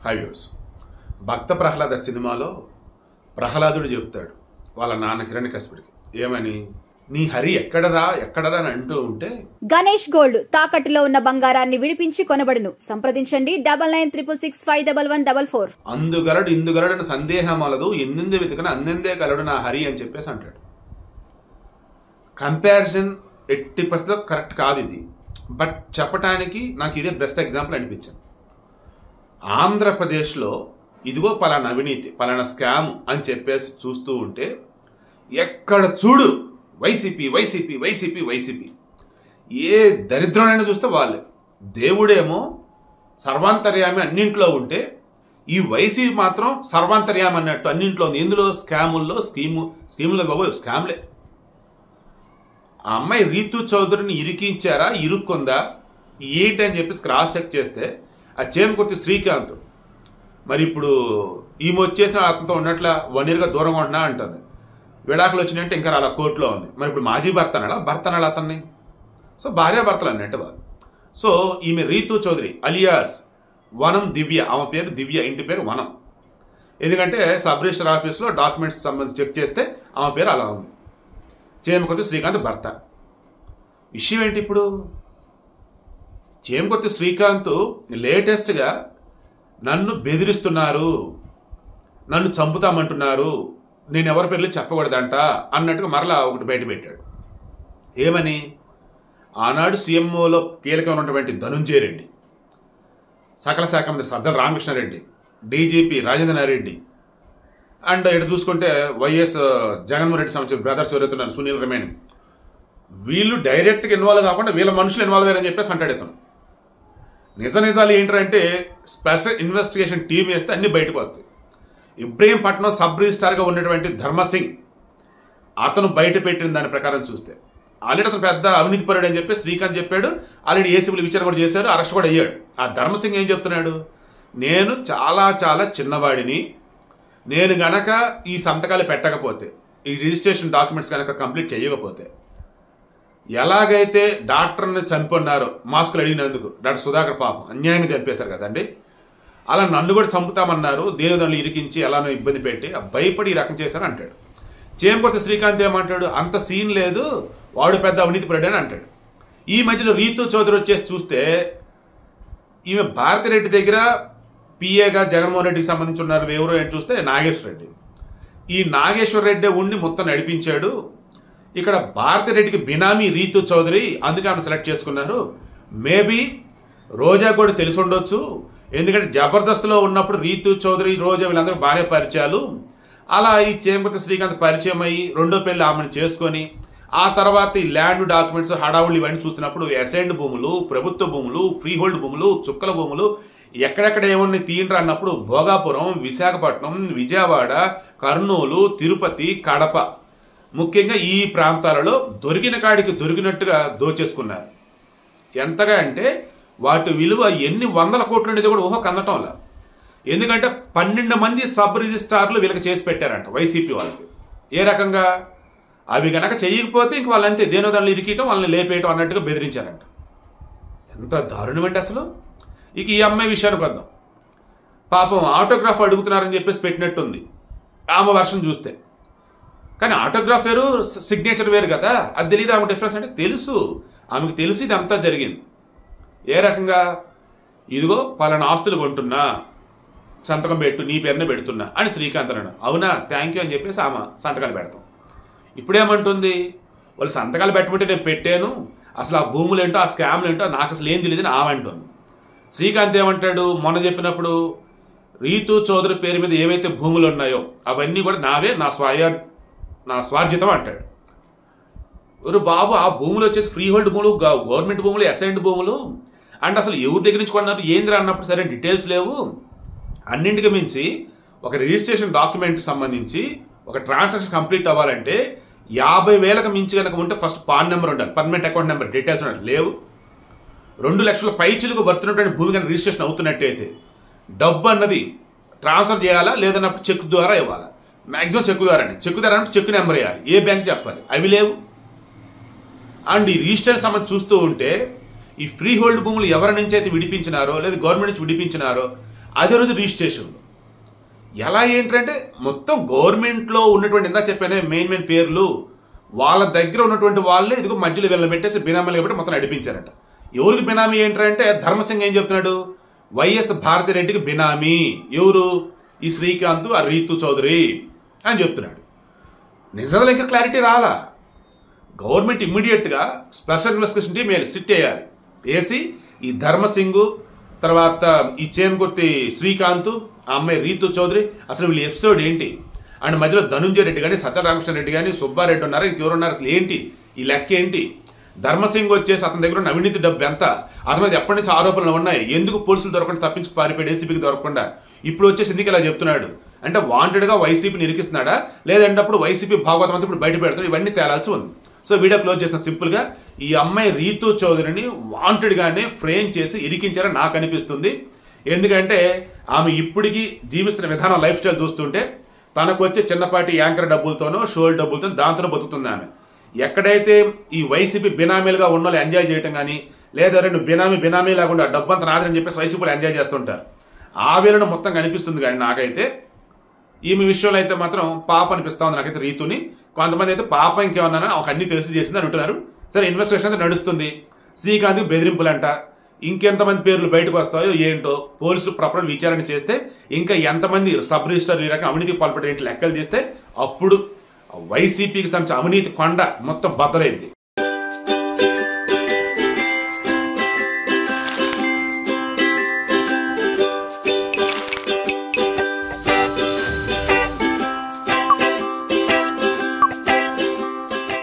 హైవ్యూస్. భక్త ప్రహ్లాద సినిమాలో ప్రహ్లాదుడు చెప్తాడు వాళ్ళ నాన్న హిరణ్యకశిపుడికి ఏమని, నీ హరి ఎక్కడరా ఎక్కడరా అని అంటూ ఉంటే, గణేష్ గోల్డ్ తాకట్టులో ఉన్న బంగారాన్ని విడిపించి కొనబడును, సంప్రదించండి 9966651144. అందుగలడు ఇందుగలడని సందేహం అలదు, ఎన్నెందు వెతికిన అన్నెందే కలడు నా హరి అని చెప్పేసి అంటాడు. కంపారిజన్ 80% కరెక్ట్ కాదు ఇది, బట్ చెప్పటానికి నాకు ఇదే బెస్ట్ ఎగ్జాంపుల్ అనిపించింది. ఆంధ్రప్రదేశ్లో ఇదిగో పలానా అవినీతి పలానా స్కామ్ అని చెప్పేసి చూస్తూ ఉంటే ఎక్కడ చూడు వైసీపీ వైసీపీ వైసీపీ వైసీపీ, ఏ దరిద్రమైనా చూస్తే వాళ్ళే. దేవుడేమో సర్వాంతర్యామి అన్నింట్లో ఉంటే ఈ వైసీపీ మాత్రం సర్వాంతర్యామి అన్నట్టు అన్నింట్లో ఉంది. ఇందులో స్కాముల్లో స్కీముల్లో బాబు స్కామ్లే. ఆ అమ్మాయి రీతు చౌదరిని ఇరికించారా ఇరుక్కుందా ఏంటని చెప్పేసి క్రాస్ చెక్ చేస్తే ఆ చేమకుర్తి శ్రీకాంత్ మరి ఇప్పుడు ఈమె వచ్చేసిన అతనితో ఉన్నట్ల 1 yearగా దూరంగా ఉంటున్నా అంటుంది. విడాకులు వచ్చినట్టే ఇంకా అలా కోర్టులో ఉంది. మరి ఇప్పుడు మాజీ భర్త అన్నాడా అతన్ని. సో భార్యాభర్తలు అన్నట్టు వాళ్ళు. సో ఈమె రీతు చౌదరి అలియాస్ వనం దివ్య, ఆమె పేరు దివ్య, ఇంటి పేరు వనం. ఎందుకంటే సబ్ రిజిస్టర్ ఆఫీస్లో డాక్యుమెంట్స్ సంబంధించి చెక్ చేస్తే ఆమె పేరు అలా ఉంది. చేమకుర్తి శ్రీకాంత్ భర్త. విషయం ఏంటి ఇప్పుడు, చేమకుర్తి శ్రీకాంత్ లేటెస్ట్గా నన్ను బెదిరిస్తున్నారు, నన్ను చంపుతామంటున్నారు, నేను ఎవరి పేర్లు చెప్పకూడదంట అన్నట్టుగా మరలా ఒకటి బయట పెట్టాడు. ఏమని, ఆనాడు సీఎంఓలో కీలకమైన ఉన్నటువంటి ధనుంజయ రెడ్డి, సకల శాఖ మంత్రి సజ్జల రామకృష్ణారెడ్డి, డీజీపీ రాజేంద్రనారెడ్డి, అండ్ ఇటు చూసుకుంటే వైఎస్ జగన్మోహన్ రెడ్డి సంబంధించిన బ్రదర్స్ ఎవరైతున్నారు సునీల్ రమేణ్, వీళ్ళు డైరెక్ట్గా ఇన్వాల్వ్ కాకుండా వీళ్ళ మనుషులు ఇన్వాల్వ్ అయ్యారని చెప్పేసి అంటాడు ఇతను. నిజాలు ఏంటంటే స్పెషల్ ఇన్వెస్టిగేషన్ టీం వేస్తే అన్ని బయటకు వస్తాయి. ఇబ్రహీంపట్నం సబ్ రిజిస్టార్గా ఉన్నటువంటి ధర్మసింగ్ అతను బయట పెట్టిన దాని ప్రకారం చూస్తే ఆల్రెడీ అతను పెద్ద అవినీతిపరుడు అని చెప్పి శ్రీకాంత్ చెప్పాడు. ఆల్రెడీ ఏసీబీలు విచారణ కూడా చేశారు, అరెస్ట్ కూడా అయ్యాడు. ఆ ధర్మసింగ్ ఏం చెప్తున్నాడు, నేను చాలా చాలా చిన్నవాడిని, నేను గనక ఈ సంతకాలు పెట్టకపోతే, ఈ రిజిస్ట్రేషన్ డాక్యుమెంట్స్ కనుక కంప్లీట్ చేయకపోతే, ఎలాగైతే డాక్టర్ని చంపున్నారో మాస్కులు అడిగినందుకు డాక్టర్ సుధాకర్ పాపం అన్యాయంగా చంపేశారు కదండి, అలా నన్ను కూడా చంపుతామన్నారు, దేనిదాన్ని ఇరికించి ఎలానో ఇబ్బంది పెట్టి భయపడి ఈ రకం చేశారు అంటాడు. చేమకుర్తి శ్రీకాంత్ ఏమంటాడు, అంత సీన్ లేదు, వాడు పెద్ద అవినీతిపరుడు అని అంటాడు. ఈ మధ్యలో రీతు చౌదరి వచ్చేసి చూస్తే ఈమె భారతిరెడ్డి దగ్గర పిఏగా జగన్మోహన్ రెడ్డికి సంబంధించి ఉన్నారు ఎవరు అని చూస్తే నాగేశ్వర రెడ్డి. ఈ నాగేశ్వర రెడ్డి ఉండి మొత్తం నడిపించాడు. ఇక్కడ భారతిరెడ్డికి బినామీ రీతు చౌదరి, అందుకే ఆమె సెలెక్ట్ చేసుకున్నారు. మేబీ రోజా కూడా తెలిసి ఉండొచ్చు, ఎందుకంటే జబర్దస్త్లో ఉన్నప్పుడు రీతు చౌదరి రోజా వీళ్ళందరూ భార్య పరిచయాలు. అలా ఈ చేమకుర్తి శ్రీకాంత్ పరిచయం అయ్యి రెండో పెళ్లి ఆమెను చేసుకొని ఆ తర్వాత ఈ ల్యాండ్ డాక్యుమెంట్స్ హడావుళ్ళు ఇవన్నీ చూస్తున్నప్పుడు అసైన్డ్ భూములు, ప్రభుత్వ భూములు, ఫ్రీ హోల్డ్ భూములు, చుక్కల భూములు ఎక్కడెక్కడ ఏమన్నా తీయండ్రా అన్నప్పుడు భోగాపురం, విశాఖపట్నం, విజయవాడ, కర్నూలు, తిరుపతి, కడప, ముఖ్యంగా ఈ ప్రాంతాలలో దొరికిన కాడికి దొరికినట్టుగా దోచేసుకున్నారు. ఎంతగా అంటే వాటి విలువ ఎన్ని వందల కోట్లు అనేది కూడా ఊహకు అందటంలా. ఎందుకంటే 12 మంది సబ్ రిజిస్ట్రార్లు వీళ్ళకి చేసి పెట్టారంట వైసీపీ వాళ్ళకి. ఏ రకంగా, అవి గనక చేయకపోతే ఇంక వాళ్ళంతే దేనోదాన్ని ఇరికియటం, వాళ్ళని లేపేయటం అన్నట్టుగా బెదిరించారంట. ఎంత దారుణమండి అసలు. ఇక ఈ అమ్మాయి విషయానికి వద్దాం. పాపం ఆటోగ్రాఫ్ అడుగుతున్నారని చెప్పేసి పెట్టినట్టుంది ఆమె వర్షం చూస్తే. కానీ ఆటోగ్రాఫ్ వేరు, సిగ్నేచర్ వేరు కదా, అది తెలియదు. ఆమె డిఫరెన్స్ అంటే తెలుసు, ఆమెకు తెలిసి ఇది అంతా జరిగింది. ఏ రకంగా, ఇదిగో పలానా ఆస్తులు కొంటున్నా, సంతకం పెట్టు, నీ పేరునే పెడుతున్నా అని శ్రీకాంత్ అన్నాడు. అవునా, థ్యాంక్ యూ అని చెప్పేసి ఆమె సంతకాలు పెడతాం. ఇప్పుడేమంటుంది, వాళ్ళు సంతకాలు పెట్టమంటే నేను పెట్టాను, అసలు ఆ భూములు ఏంటో ఆ స్కామ్లు ఏంటో నాకు అసలు ఏం తెలియదు అని ఆమె అంటుంది. శ్రీకాంత్ ఏమంటాడు, మొన్న చెప్పినప్పుడు రీతు చౌదరి పేరు మీద ఏవైతే భూములు ఉన్నాయో అవన్నీ కూడా నావే, నా స్వార్జితం అంటాడు. ఒరు బాబు, ఆ భూములు వచ్చేసి ఫ్రీ హోల్డ్ భూములు, గవర్నమెంట్ భూములు, అసైన్డ్ భూములు, అండ్ అసలు ఎవరి దగ్గర నుంచి కొన్నారు ఏంద్రా అన్నప్పుడు సరే డీటెయిల్స్ లేవు. అన్నింటికి మించి ఒక రిజిస్ట్రేషన్ డాక్యుమెంట్ సంబంధించి ఒక ట్రాన్సాక్షన్ కంప్లీట్ అవ్వాలంటే 50,000కు మించి కనుక ఉంటే ఫస్ట్ పాన్ నెంబర్ ఉండాలి, పర్మనెంట్ అకౌంట్ నెంబర్, డీటెయిల్స్ ఉండాలి. లేవు. 2 లక్షల పైచిలకు వర్తున్నటువంటి భూమి కనుక రిజిస్ట్రేషన్ అవుతున్నట్టయితే డబ్బు అన్నది ట్రాన్స్ఫర్ చేయాలా, లేదన్నప్పుడు చెక్ ద్వారా ఇవ్వాలా. మ్యాక్సిమం చెక్ ద్వారా అంటే చెక్ నెంబర్ వేయాలి, ఏ బ్యాంక్ చెప్పాలి, అవి లేవు. అండ్ ఈ రిజిస్టర్ సంబంధించి చూస్తూ ఉంటే ఈ ఫ్రీ హోల్డ్ భూములు ఎవరి నుంచి అయితే విడిపించినారో లేదా గవర్నమెంట్ నుంచి విడిపించినారో అదే రోజు రిజిస్ట్రేషన్లు. ఎలా ఏంటంటే మొత్తం గవర్నమెంట్లో ఉన్నటువంటి ఇందా చెప్పానే మెయిన్ పేర్లు వాళ్ళ దగ్గర ఉన్నటువంటి వాళ్ళే ఇదిగో మధ్యలో వీళ్ళని పెట్టేసి బినామీలు పెట్టి మొత్తం నడిపించారట. ఎవరికి బినామీ ఏంటంటే ధర్మసింగ్ ఏం చెప్తున్నాడు, వైఎస్ భారతిరెడ్డికి బినామీ ఎవరు, ఈ శ్రీకాంత్ ఆ రీతు చౌదరి అని చెప్తున్నాడు. నిజంగా ఇంకా క్లారిటీ రాలా. గవర్నమెంట్ ఇమ్మీడియట్ గా స్పెషల్ ఇన్వెస్టిగేషన్ టీం సిట్ చేయాలి. వేసి ఈ ధర్మసింగ్ తర్వాత ఈ చేమకుర్తి శ్రీకాంత్ ఆ అమ్మాయి రీతు చౌదరి అసలు వీళ్ళ ఎపిసోడ్ ఏంటి, అండ్ మధ్యలో ధనుంజయ రెడ్డి కానీ సత్యరామకృష్ణ రెడ్డి కానీ సుబ్బారెడ్డి ఉన్నారు, ఇంకెవరున్నారు, అసలు ఏంటి ఈ లెక్క ఏంటి, ధర్మసింగ్ వచ్చేసి అతని దగ్గర ఉన్న అవినీతి డబ్బు ఎంత, అతని మీద ఎప్పటి నుంచి ఆరోపణలు ఉన్నాయి, ఎందుకు పోలీసులు దొరకకుండా తప్పించి పారిపోయాడు ఏసీపీకి దొరకకుండా, ఇప్పుడు వచ్చేసి ఎందుకు ఇలా చెప్తున్నాడు అంటే వాంటెడ్ గా వైసీపీని ఇరికిస్తున్నాడా లేదంటే అప్పుడు వైసీపీ భాగవతం అంతా ఇప్పుడు బయట పెడతాడు, ఇవన్నీ తేలాల్సి ఉంది. సో వీడియో క్లోజ్ చేసిన సింపుల్ గా ఈ అమ్మాయి రీతు చౌదరిని వాంటెడ్ గానే ఫ్రేమ్ చేసి ఇరికించారని నాకు అనిపిస్తుంది. ఎందుకంటే ఆమె ఇప్పటికీ జీవిస్తున్న విధానం లైఫ్ స్టైల్ చూస్తుంటే తనకు వచ్చే చిన్నపాటి యాంకర్ డబ్బులతోనో షోల్ డబ్బులతో దాంతో బతుకుతుంది ఆమె. ఎక్కడైతే ఈ వైసీపీ బినామీలుగా ఉన్న వాళ్ళు ఎంజాయ్ చేయటం కానీ లేదా రెండు బినామీ లేకుండా డబ్బంతా నాదని చెప్పేసి వైసీపీలు ఎంజాయ్ చేస్తుంటారు, ఆ వేళను మొత్తం కనిపిస్తుంది. కానీ నాకైతే ఈమె విషయంలో అయితే మాత్రం పాప అనిపిస్తా ఉంది నాకైతే రీతుని. కొంతమంది అయితే పాప ఇంకేమన్నా ఒక అన్ని తెలిసి చేసింది అంటున్నారు. సరే ఇన్వెస్టిగేషన్ అయితే నడుస్తుంది. శ్రీకాంత్ బెదిరింపులంట, ఇంకెంతమంది పేర్లు బయటకు వస్తాయో ఏంటో పోలీసులు ప్రాపర్ విచారణ చేస్తే ఇంకా ఎంతమంది సబ్ రిజిస్టర్ ఈ రకం అవినీతి పాల్పడే లెక్కలు చేస్తే అప్పుడు వైసీపీకి సంబంధించిన అవినీతి కొండ మొత్తం బద్దలైంది.